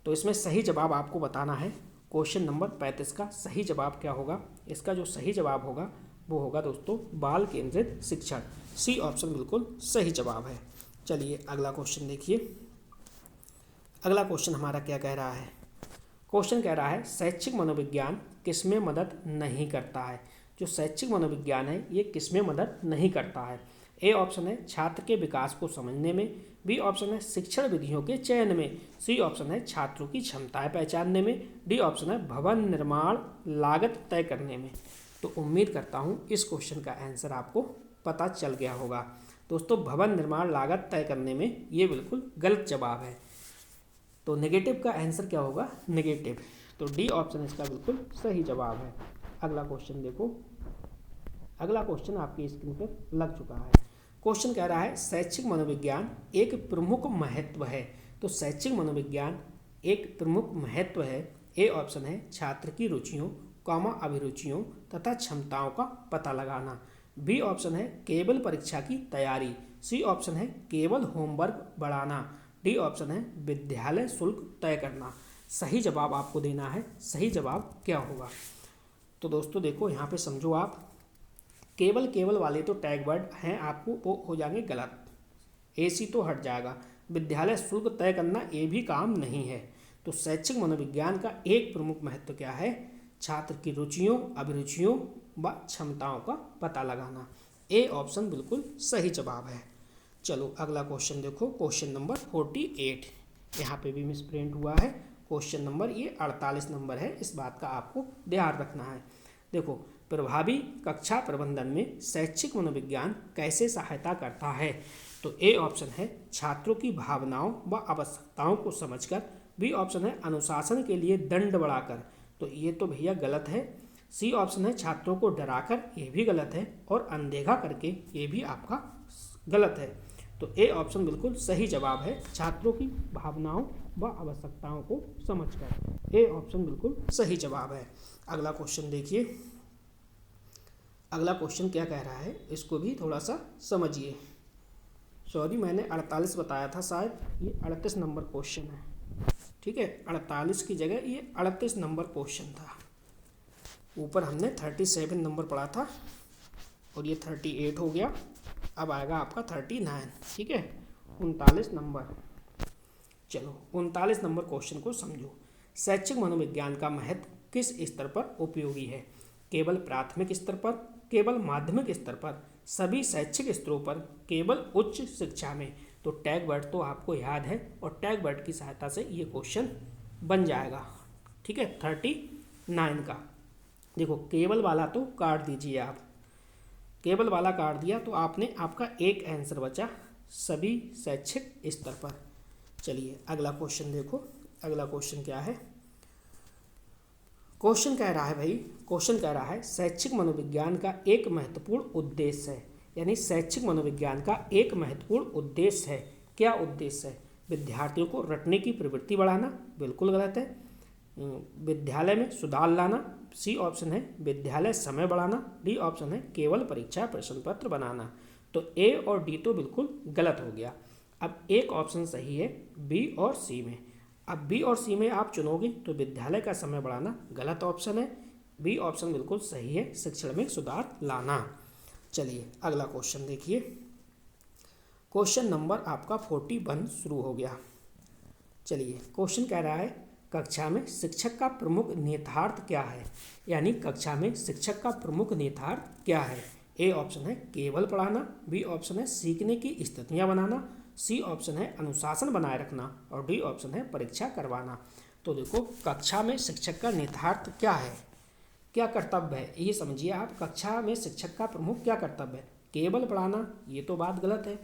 तो इसमें सही जवाब आपको बताना है। क्वेश्चन नंबर 35 का सही जवाब क्या होगा? इसका जो सही जवाब होगा वो होगा दोस्तों बाल केंद्रित शिक्षण। सी ऑप्शन बिल्कुल सही जवाब है। चलिए अगला क्वेश्चन देखिए। अगला क्वेश्चन हमारा क्या कह रहा है? क्वेश्चन कह रहा है शैक्षिक मनोविज्ञान किसमें मदद नहीं करता है। जो शैक्षिक मनोविज्ञान है ये किसमें मदद नहीं करता है? ए ऑप्शन है छात्र के विकास को समझने में, बी ऑप्शन है शिक्षण विधियों के चयन में, सी ऑप्शन है छात्रों की क्षमताएं पहचानने में, डी ऑप्शन है भवन निर्माण लागत तय करने में। तो उम्मीद करता हूँ इस क्वेश्चन का आंसर आपको पता चल गया होगा। दोस्तों भवन निर्माण लागत तय करने में ये बिल्कुल गलत जवाब है। तो नेगेटिव का आंसर क्या होगा? नेगेटिव। तो डी ऑप्शन इसका बिल्कुल सही जवाब है। अगला क्वेश्चन देखो। अगला क्वेश्चन आपकी स्क्रीन पर लग चुका है। क्वेश्चन कह रहा है शैक्षिक मनोविज्ञान एक प्रमुख महत्व है। तो शैक्षिक मनोविज्ञान एक प्रमुख महत्व है। ए ऑप्शन है छात्र की रुचियों, अभिरुचियों तथा क्षमताओं का पता लगाना, बी ऑप्शन है केवल परीक्षा की तैयारी, सी ऑप्शन है केवल होमवर्क बढ़ाना, डी ऑप्शन है विद्यालय शुल्क तय करना। सही जवाब आपको देना है। सही जवाब क्या होगा? तो दोस्तों देखो यहाँ पे समझो आप, केवल वाले तो टैग वर्ड हैं आपको, वो हो जाएंगे गलत। एसी तो हट जाएगा। विद्यालय शुल्क तय करना ये भी काम नहीं है। तो शैक्षिक मनोविज्ञान का एक प्रमुख महत्व क्या है? छात्र की रुचियों, अभिरुचियों व क्षमताओं का पता लगाना। ए ऑप्शन बिल्कुल सही जवाब है। चलो अगला क्वेश्चन देखो। क्वेश्चन नंबर 48 यहाँ पे भी मिसप्रिंट हुआ है। क्वेश्चन नंबर ये 48 नंबर है। इस बात का आपको ध्यान रखना है। देखो, प्रभावी कक्षा प्रबंधन में शैक्षिक मनोविज्ञान कैसे सहायता करता है? तो ए ऑप्शन है छात्रों की भावनाओं व आवश्यकताओं को समझकर, बी ऑप्शन है अनुशासन के लिए दंड बढ़ाकर, तो ये तो भैया गलत है। सी ऑप्शन है छात्रों को डराकर, ये भी गलत है, और अनदेखा करके, ये भी आपका गलत है। तो ए ऑप्शन बिल्कुल सही जवाब है, छात्रों की भावनाओं व आवश्यकताओं को समझकर। ए ऑप्शन बिल्कुल सही जवाब है। अगला क्वेश्चन देखिए। अगला क्वेश्चन क्या कह रहा है, इसको भी थोड़ा सा समझिए। सॉरी, मैंने 48 बताया था, शायद ये 38 नंबर क्वेश्चन है। ठीक है, 48 की जगह ये 38 नंबर क्वेश्चन था। ऊपर हमने 37 नंबर पढ़ा था और ये 38 हो गया। अब आएगा आपका 39। ठीक है, 39 नंबर। चलो 39 नंबर क्वेश्चन को समझो। शैक्षिक मनोविज्ञान का महत्व किस स्तर पर उपयोगी है? केवल प्राथमिक स्तर पर, केवल माध्यमिक स्तर पर, सभी शैक्षिक स्तरों पर, केवल उच्च शिक्षा में। तो टैग वर्ड तो आपको याद है और टैग वर्ड की सहायता से ये क्वेश्चन बन जाएगा। ठीक है, 39 का देखो, केवल वाला तो काट दीजिए आप। केवल वाला काट दिया तो आपने आपका एक आंसर बचा, सभी शैक्षिक स्तर पर। चलिए अगला क्वेश्चन देखो। अगला क्वेश्चन क्या है? क्वेश्चन कह रहा है भाई, क्वेश्चन कह रहा है शैक्षिक मनोविज्ञान का एक महत्वपूर्ण उद्देश्य है। यानी शैक्षिक मनोविज्ञान का एक महत्वपूर्ण उद्देश्य है। क्या उद्देश्य है? विद्यार्थियों को रटने की प्रवृत्ति बढ़ाना, बिल्कुल गलत है। विद्यालय में सुधार लाना, सी ऑप्शन है विद्यालय समय बढ़ाना, डी ऑप्शन है केवल परीक्षा प्रश्न पत्र बनाना। तो ए और डी तो बिल्कुल गलत हो गया। अब एक ऑप्शन सही है बी और सी में। अब बी और सी में आप चुनोगे तो विद्यालय का समय बढ़ाना गलत ऑप्शन है। बी ऑप्शन बिल्कुल सही है, शिक्षण में सुधार लाना। चलिए अगला क्वेश्चन देखिए। क्वेश्चन नंबर आपका 41 शुरू हो गया। चलिए क्वेश्चन कह रहा है कक्षा में शिक्षक का प्रमुख निहितार्थ क्या है? यानी कक्षा में शिक्षक का प्रमुख निहितार्थ क्या है? ए ऑप्शन है केवल पढ़ाना, बी ऑप्शन है सीखने की स्थितियां बनाना, सी ऑप्शन है अनुशासन बनाए रखना और डी ऑप्शन है परीक्षा करवाना। तो देखो, कक्षा में शिक्षक का निहितार्थ क्या है, क्या कर्तव्य है, ये समझिए आप। कक्षा में शिक्षक का प्रमुख क्या कर्तव्य है? केवल पढ़ाना, ये तो बात गलत है।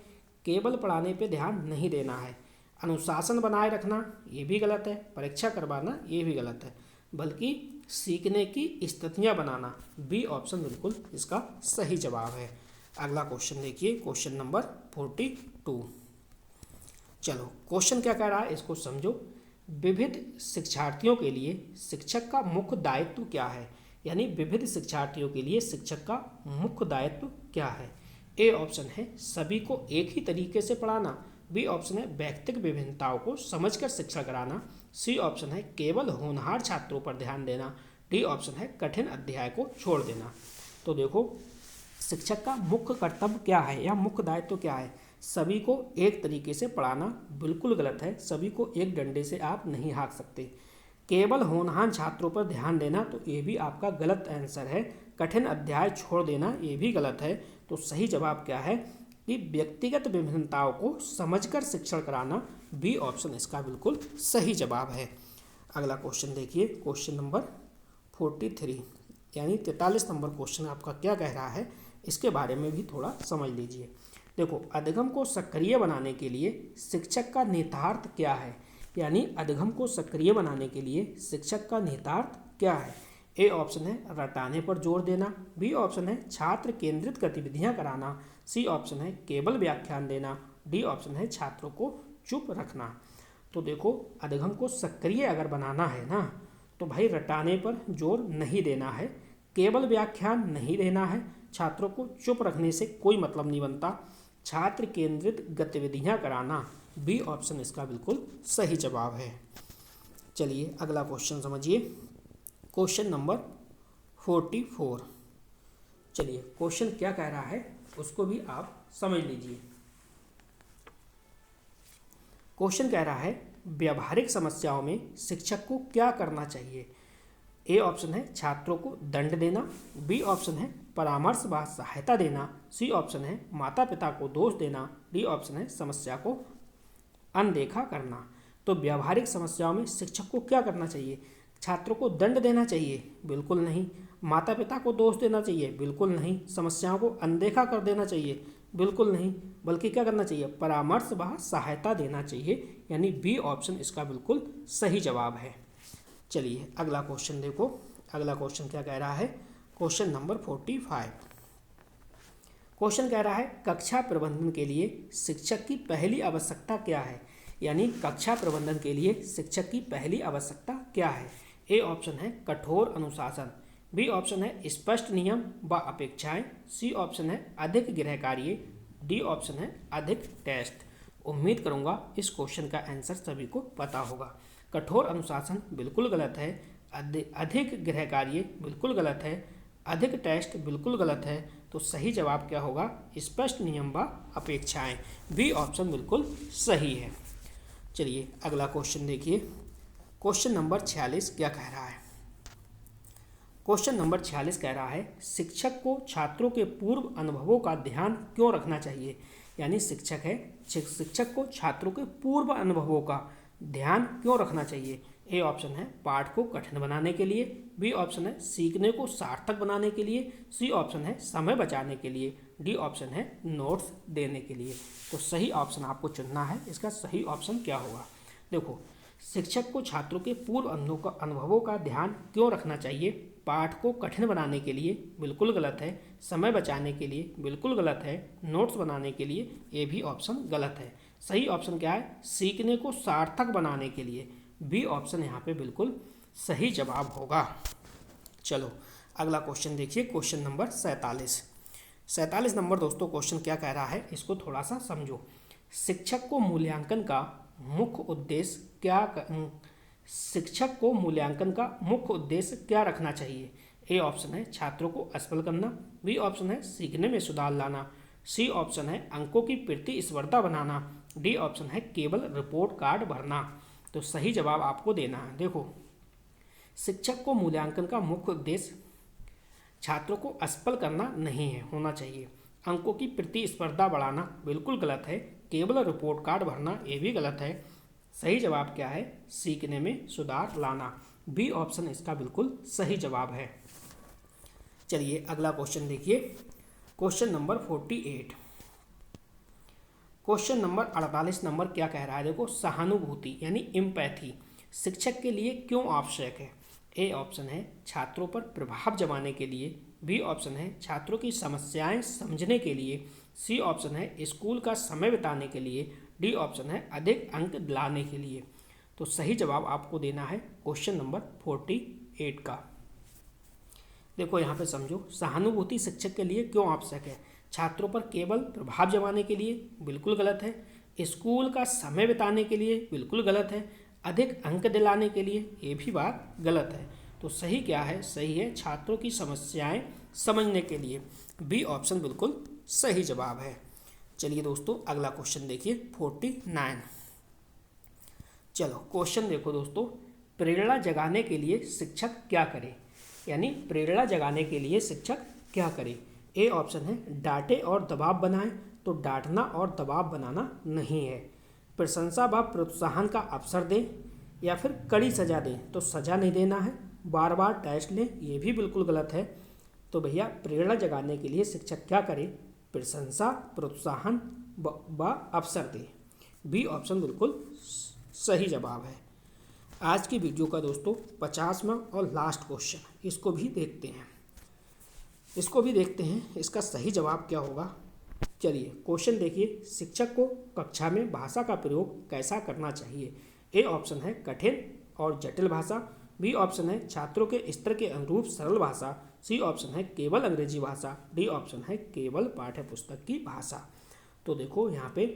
केवल पढ़ाने पे ध्यान नहीं देना है। अनुशासन बनाए रखना ये भी गलत है, परीक्षा करवाना ये भी गलत है, बल्कि सीखने की स्थितियाँ बनाना, बी ऑप्शन बिल्कुल इसका सही जवाब है। अगला क्वेश्चन देखिए, क्वेश्चन नंबर 42। चलो क्वेश्चन क्या कह रहा है इसको समझो। विविध शिक्षार्थियों के लिए शिक्षक का मुख्य दायित्व क्या है? यानी विविध शिक्षार्थियों के लिए शिक्षक का मुख्य दायित्व क्या है? ए ऑप्शन है सभी को एक ही तरीके से पढ़ाना, बी ऑप्शन है व्यक्तिगत विभिन्नताओं को समझकर शिक्षा कराना, सी ऑप्शन है केवल होनहार छात्रों पर ध्यान देना, डी ऑप्शन है कठिन अध्याय को छोड़ देना। तो देखो शिक्षक का मुख्य कर्तव्य क्या है या मुख्य दायित्व क्या है? सभी को एक तरीके से पढ़ाना बिल्कुल गलत है, सभी को एक डंडे से आप नहीं हाँक सकते। केवल होनहार छात्रों पर ध्यान देना तो ये भी आपका गलत आंसर है। कठिन अध्याय छोड़ देना ये भी गलत है। तो सही जवाब क्या है कि व्यक्तिगत विभिन्नताओं को समझकर शिक्षण कराना, बी ऑप्शन इसका बिल्कुल सही जवाब है। अगला क्वेश्चन देखिए, क्वेश्चन नंबर 43 यानी 43 नंबर क्वेश्चन आपका क्या कह रहा है इसके बारे में भी थोड़ा समझ लीजिए। देखो अधिगम को सक्रिय बनाने के लिए शिक्षक का निहितार्थ क्या है? यानी अधिगम को सक्रिय बनाने के लिए शिक्षक का निहितार्थ क्या है? ए ऑप्शन है रटाने पर जोर देना, बी ऑप्शन है छात्र केंद्रित गतिविधियां कराना, सी ऑप्शन है केवल व्याख्यान देना, डी ऑप्शन है छात्रों को चुप रखना। तो देखो अधिगम को सक्रिय अगर बनाना है ना तो भाई रटाने पर जोर नहीं देना है, केवल व्याख्यान नहीं देना है, छात्रों को चुप रखने से कोई मतलब नहीं बनता, छात्र केंद्रित गतिविधियां कराना, बी ऑप्शन इसका बिल्कुल सही जवाब है। चलिए अगला क्वेश्चन समझिए, क्वेश्चन नंबर 44। चलिए क्वेश्चन क्या कह रहा है उसको भी आप समझ लीजिए। क्वेश्चन कह रहा है व्यावहारिक समस्याओं में शिक्षक को क्या करना चाहिए? ए ऑप्शन है छात्रों को दंड देना, बी ऑप्शन है परामर्श व सहायता देना, सी ऑप्शन है माता पिता को दोष देना, डी ऑप्शन है समस्या को अनदेखा करना। तो व्यावहारिक समस्याओं में शिक्षक को क्या करना चाहिए? छात्रों को दंड देना चाहिए? बिल्कुल नहीं। माता पिता को दोष देना चाहिए? बिल्कुल नहीं। समस्याओं को अनदेखा कर देना चाहिए? बिल्कुल नहीं। बल्कि क्या करना चाहिए? परामर्श व सहायता देना चाहिए, यानी बी ऑप्शन इसका बिल्कुल सही जवाब है। चलिए अगला क्वेश्चन देखो, अगला क्वेश्चन क्या कह रहा है, क्वेश्चन नंबर 45। क्वेश्चन कह रहा है कक्षा प्रबंधन के लिए शिक्षक की पहली आवश्यकता क्या है? यानी कक्षा प्रबंधन के लिए शिक्षक की पहली आवश्यकता क्या है? ए ऑप्शन है कठोर अनुशासन, बी ऑप्शन है स्पष्ट नियम व अपेक्षाएं, सी ऑप्शन है अधिक गृह कार्य, डी ऑप्शन है अधिक टेस्ट। उम्मीद करूंगा इस क्वेश्चन का आंसर सभी को पता होगा। कठोर अनुशासन बिल्कुल गलत है, अधिक गृह कार्य बिल्कुल गलत है, अधिक टेस्ट बिल्कुल गलत है। तो सही जवाब क्या होगा? स्पष्ट नियम व अपेक्षाएं, बी ऑप्शन बिल्कुल सही है। चलिए अगला क्वेश्चन देखिए, क्वेश्चन नंबर 46 क्या कह रहा है। क्वेश्चन नंबर 46 कह रहा है शिक्षक को छात्रों के पूर्व अनुभवों का ध्यान क्यों रखना चाहिए? यानी शिक्षक है, शिक्षक को छात्रों के पूर्व अनुभवों का ध्यान क्यों रखना चाहिए? ए ऑप्शन है पाठ को कठिन बनाने के लिए, बी ऑप्शन है सीखने को सार्थक बनाने के लिए, सी ऑप्शन है समय बचाने के लिए, डी ऑप्शन है नोट्स देने के लिए। तो सही ऑप्शन आपको चुनना है, इसका सही ऑप्शन क्या होगा? देखो शिक्षक को छात्रों के पूर्व अनुभवों का ध्यान क्यों रखना चाहिए? पाठ को कठिन बनाने के लिए बिल्कुल गलत है, समय बचाने के लिए बिल्कुल गलत है, नोट्स बनाने के लिए ये भी ऑप्शन गलत है। सही ऑप्शन क्या है? सीखने को सार्थक बनाने के लिए, बी ऑप्शन यहाँ पे बिल्कुल सही जवाब होगा। चलो अगला क्वेश्चन देखिए, क्वेश्चन नंबर 47 नंबर दोस्तों क्वेश्चन क्या कह रहा है इसको थोड़ा सा समझो। शिक्षक को मूल्यांकन का मुख्य उद्देश्य क्या रखना चाहिए? ए ऑप्शन है छात्रों को असफल करना, बी ऑप्शन है सीखने में सुधार लाना, सी ऑप्शन है अंकों की प्रतिस्पर्धा बनाना, डी ऑप्शन है केवल रिपोर्ट कार्ड भरना। तो सही जवाब आपको देना है। देखो शिक्षक को मूल्यांकन का मुख्य उद्देश्य छात्रों को असफल करना नहीं है, होना चाहिए। अंकों की प्रतिस्पर्धा बढ़ाना बिल्कुल गलत है, केवल रिपोर्ट कार्ड भरना ये भी गलत है। सही जवाब क्या है? सीखने में सुधार लाना, बी ऑप्शन इसका बिल्कुल सही जवाब है। चलिए अगला क्वेश्चन देखिए, question number 48। Question number 48 number क्या कह रहा है, देखो, सहानुभूति यानी एम्पैथी शिक्षक के लिए क्यों आवश्यक है। ए ऑप्शन है छात्रों पर प्रभाव जमाने के लिए, बी ऑप्शन है छात्रों की समस्याएं समझने के लिए, सी ऑप्शन है स्कूल का समय बिताने के लिए, डी ऑप्शन है अधिक अंक दिलाने के लिए। तो सही जवाब आपको देना है क्वेश्चन नंबर 48 का। देखो यहाँ पे समझो, सहानुभूति शिक्षक के लिए क्यों आवश्यक है। छात्रों पर केवल प्रभाव जमाने के लिए, बिल्कुल गलत है। स्कूल का समय बिताने के लिए, बिल्कुल गलत है। अधिक अंक दिलाने के लिए, ये भी बात गलत है। तो सही क्या है, सही है छात्रों की समस्याएं समझने के लिए, बी ऑप्शन बिल्कुल सही जवाब है। चलिए दोस्तों अगला क्वेश्चन देखिए 49। चलो क्वेश्चन देखो दोस्तों, प्रेरणा जगाने के लिए शिक्षक क्या करे, यानी प्रेरणा जगाने के लिए शिक्षक क्या करे। ए ऑप्शन है डांटे और दबाव बनाए, तो डांटना और दबाव बनाना नहीं है। प्रशंसा व प्रोत्साहन का अवसर दें, या फिर कड़ी सजा दें, तो सजा नहीं देना है। बार बार टेस्ट लें, ये भी बिल्कुल गलत है। तो भैया प्रेरणा जगाने के लिए शिक्षक क्या करे, प्रशंसा प्रोत्साहन व अवसर दें, बी ऑप्शन बिल्कुल सही जवाब है। आज की वीडियो का दोस्तों 50वां और लास्ट क्वेश्चन, इसको भी देखते हैं इसका सही जवाब क्या होगा। चलिए क्वेश्चन देखिए, शिक्षक को कक्षा में भाषा का प्रयोग कैसा करना चाहिए। ए ऑप्शन है कठिन और जटिल भाषा, बी ऑप्शन है छात्रों के स्तर के अनुरूप सरल भाषा, सी ऑप्शन है केवल अंग्रेजी भाषा, डी ऑप्शन है केवल पाठ्य पुस्तक की भाषा। तो देखो यहाँ पे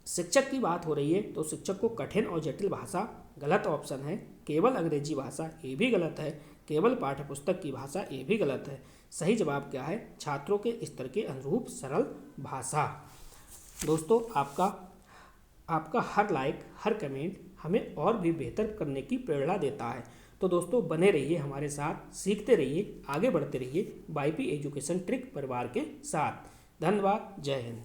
शिक्षक की बात हो रही है, तो शिक्षक को कठिन और जटिल भाषा गलत ऑप्शन है। केवल अंग्रेजी भाषा, ये भी गलत है। केवल पाठ्य पुस्तक की भाषा, ये भी गलत है। सही जवाब क्या है, छात्रों के स्तर के अनुरूप सरल भाषा। दोस्तों आपका हर लाइक हर कमेंट हमें और भी बेहतर करने की प्रेरणा देता है। तो दोस्तों बने रहिए हमारे साथ, सीखते रहिए, आगे बढ़ते रहिए YP एजुकेशन ट्रिक परिवार के साथ। धन्यवाद, जय हिंद।